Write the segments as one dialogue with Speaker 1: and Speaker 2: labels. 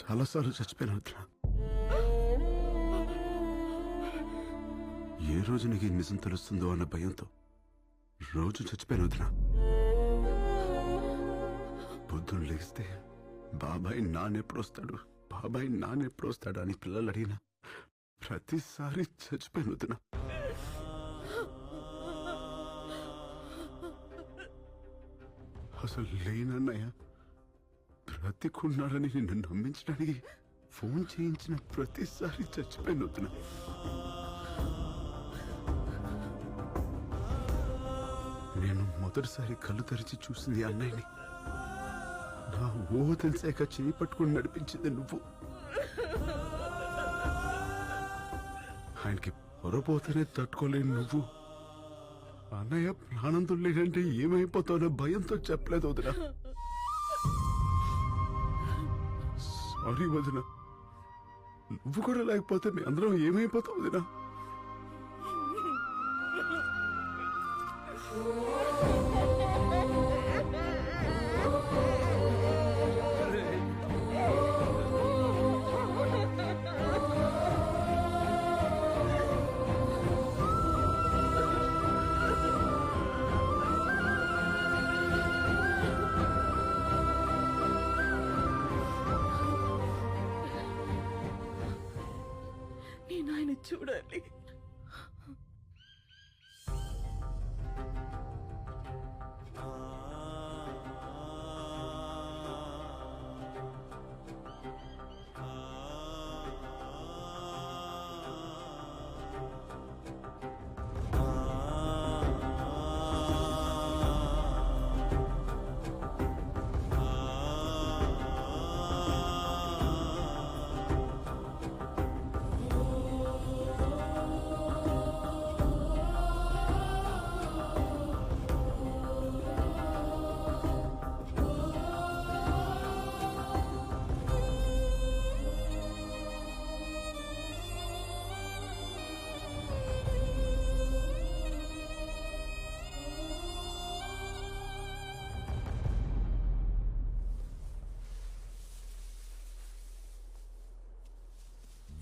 Speaker 1: చాలాసార్లు చచ్చిపోయిన వదినా. ఏ రోజు నీకు ఈ నిజం తెలుస్తుందో అన్న భయంతో రోజు చచ్చిపోయిన వదినా. పొద్దున్న లేస్తే బాబాయ్ నాన్నెప్పుడు వస్తాడు, బాబాయ్ నాన్నెప్పుడు వస్తాడు అని పిల్లలు అడిగినా ప్రతిసారి చచ్చిపోయిన వదినా. అసలు లేనన్నయ్య బ్రతికున్నాడని నిన్ను నమ్మించడానికి ఫోన్ చేయించిన ప్రతిసారి చచ్చిపోయిన వదినా. నేను మొదటిసారి కళ్ళు తెరిచి చూసింది అన్నయ్యని. నా ఊహ తెలిసాక చేయి పట్టుకుని నడిపించింది నువ్వు. ఆయనకి పొరపోతేనే తట్టుకోలేని నువ్వు అన్నయ్య ప్రాణంతో లేదంటే ఏమైపోతావో భయంతో చెప్పలేదు వదినా. సారీ వదినా, నువ్వు కూడా లేకపోతే మీ అందరం ఏమైపోతావు వదినా.
Speaker 2: నేను ఆయన చూడాలి.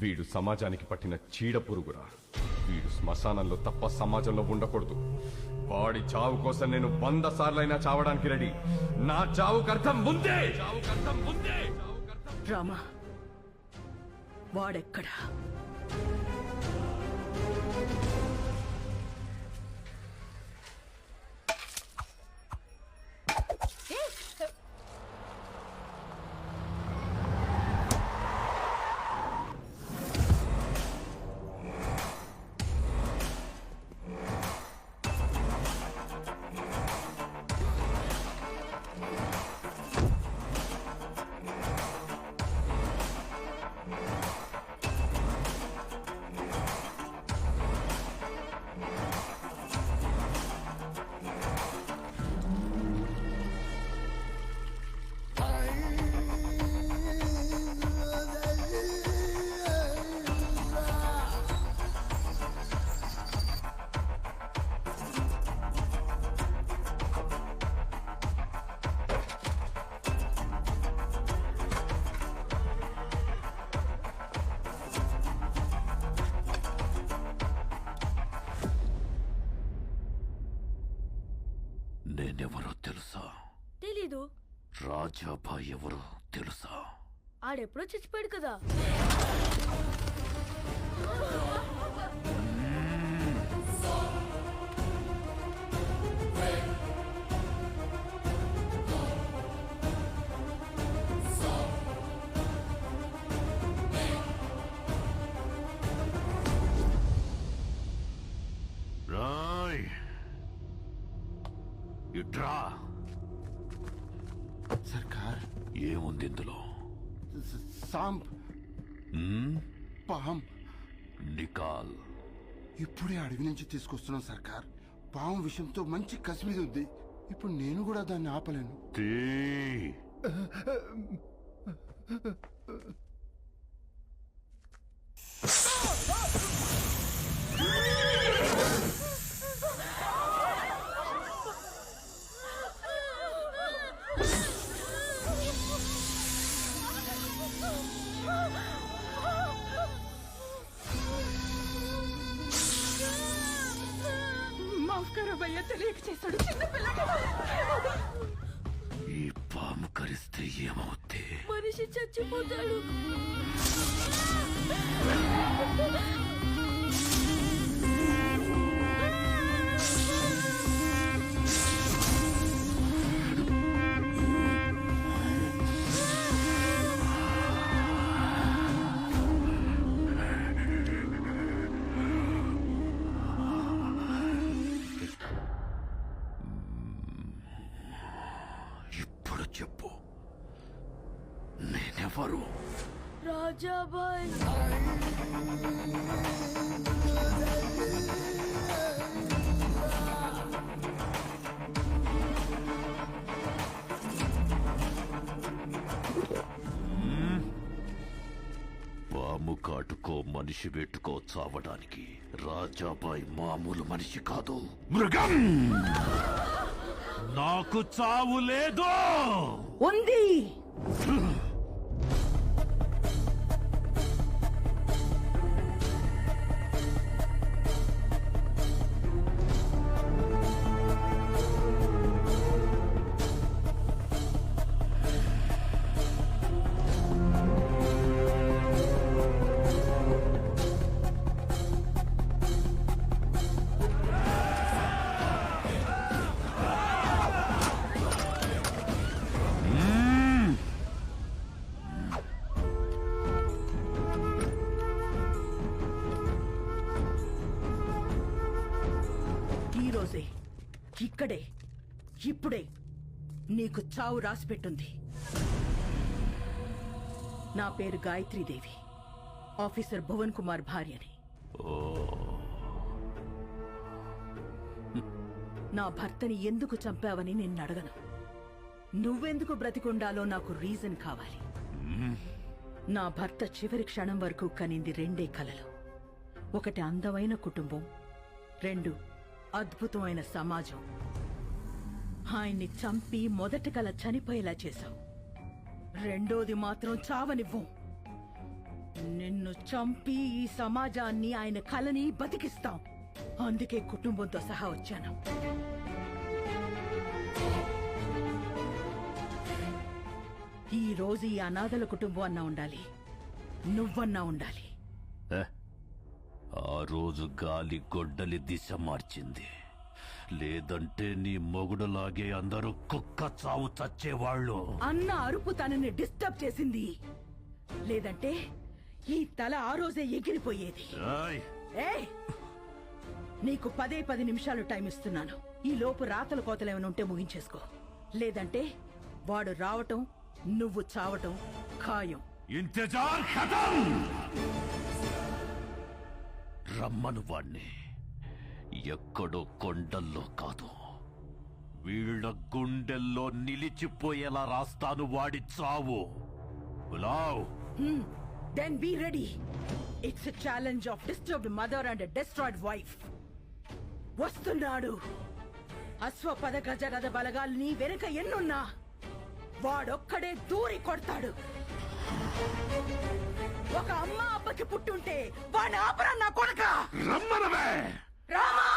Speaker 3: వీడు సమాజానికి పట్టిన చీడ పురుగురా. వీడు శ్మశానంలో తప్ప సమాజంలో ఉండకూడదు. వాడి చావు కోసం నేను 100 సార్లైనా చావడానికి రెడీ. నా చావుకు అర్థం ముందే.
Speaker 2: రామా, వాడెక్కడా?
Speaker 4: నేనెవరో తెలుసా?
Speaker 2: తెలీదు.
Speaker 4: రాజాబాయ్ ఎవరో తెలుసా?
Speaker 2: ఆడెప్పుడో చచ్చిపోయాడు కదా.
Speaker 4: రాయ్ ఇట్రా.
Speaker 5: సర్కార్,
Speaker 4: ఏముంది ఇందులో?
Speaker 5: సాంబ్, పాం.
Speaker 4: నికాల్.
Speaker 5: ఇప్పుడే అడవి నుంచి తీసుకొస్తున్నాం సర్కార్. పాము విషయంతో మంచి కసి మీద ఉంది. ఇప్పుడు నేను కూడా దాన్ని ఆపలేను.
Speaker 4: తీ.
Speaker 2: అన్నయ్య తెలియక చేశాడు చిన్న పిల్లడు.
Speaker 4: ఈ పాము కరిస్తే ఏమవుద్ది?
Speaker 2: మనిషి చచ్చిపోతాడు.
Speaker 4: ఇప్పుడు చెప్పు, నేనెవరు?
Speaker 2: రాజాబాయ్.
Speaker 4: పాము కాటుకో మనిషి పెట్టుకో చావడానికి రాజాబాయ్ మామూలు మనిషి కాదు, మృగం. నాకు చావు లేదు.
Speaker 2: ఉంది.
Speaker 6: ఈరోజే, ఇక్కడే, ఇప్పుడే నీకు చావు రాసిపెట్టుంది. నా పేరు గాయత్రీదేవి, ఆఫీసర్ భువన్ కుమార్ భార్యని. నా భర్తని ఎందుకు చంపావని నిన్ను అడగను. నువ్వెందుకు బ్రతికుండాలో నాకు రీజన్ కావాలి. నా భర్త చివరి క్షణం వరకు కనింది రెండే కలలు. ఒకటి అందమైన కుటుంబం, రెండు అద్భుతమైన సమాజం. ఆయన్ని చంపి మొదటి కల చనిపోయేలా చేశావు, రెండోది మాత్రం చావనివ్వు. నిన్ను చంపి ఈ సమాజాన్ని, ఆయన కలని బతికిస్తాం. అందుకే కుటుంబంతో సహా వచ్చాను. ఈ రోజు ఈ అనాథల కుటుంబం అన్నా ఉండాలి, నువ్వన్నా ఉండాలి.
Speaker 4: ఆ రోజు గాలి గొడ్డలి దిశ మార్చింది. లేదంటే నీ మొగుడులాగే అందరూ కుక్క చావు చచ్చేవాళ్ళు.
Speaker 6: అన్న అరుపు తనని డిస్టర్బ్ చేసింది, లేదంటే ఈ తల ఆ రోజే ఎగిరిపోయేది. ఏయ్, నీకు 10 నిమిషాలు టైం ఇస్తున్నాను. ఈ లోపు రాతల కోతలు ఏమైనా ఉంటే ముగించేసుకో, లేదంటే వాడు రావటం, నువ్వు చావటం ఖాయం.
Speaker 4: ఇంతజార్ ఖతం. రమ్మను వాణ్ణి. ఎక్కడో కొండల్లో కాదు, వీళ్ళ గుండెల్లో నిలిచిపోయేలా రాస్తాను వాడి చావు. బులావ్.
Speaker 6: Then be ready. It's a challenge of disturbed mother and a destroyed wife. వస్తున్నాడు. అశ్వపద గజరథ బలగాల్ని వెనుక ఎన్నున్నా వాడొక్కడే దూరి కొడతాడు. ఒక అమ్మ అబ్బకి పుట్టుంటే వాడిని ఆపరా నా కొడక.
Speaker 4: రమ్మనవే.
Speaker 6: Rama!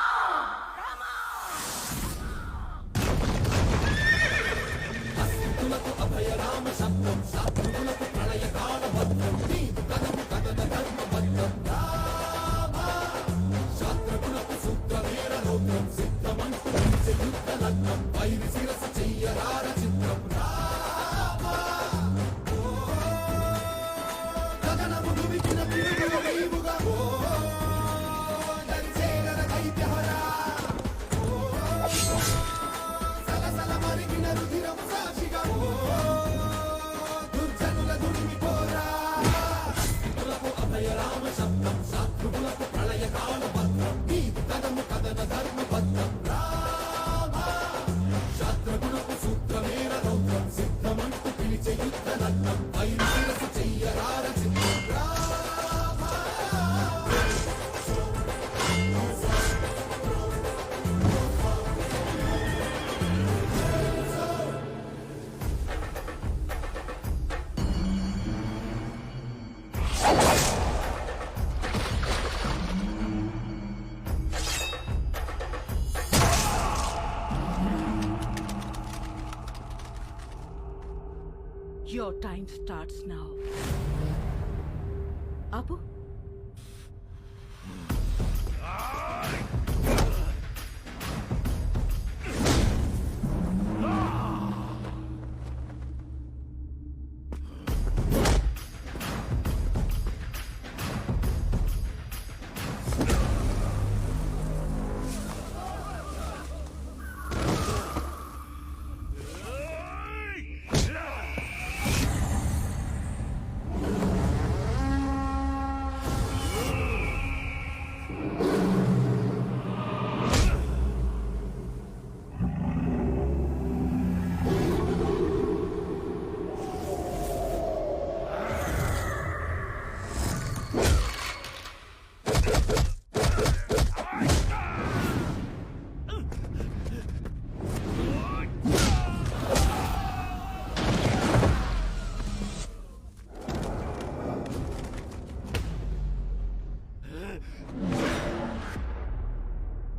Speaker 6: Your time starts now. ఆపు.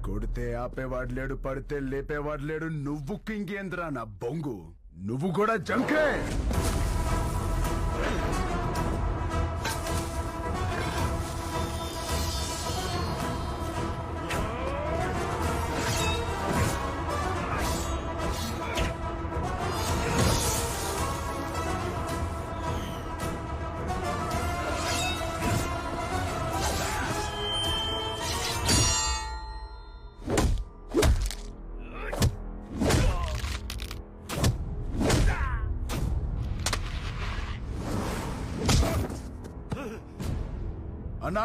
Speaker 1: కొడితే ఆపేవాడు లేడు, పడితే లేపేవాడు లేడు. నువ్వు కింగేంద్రా నా బొంగు, నువ్వు కూడా జంకే. అన్నా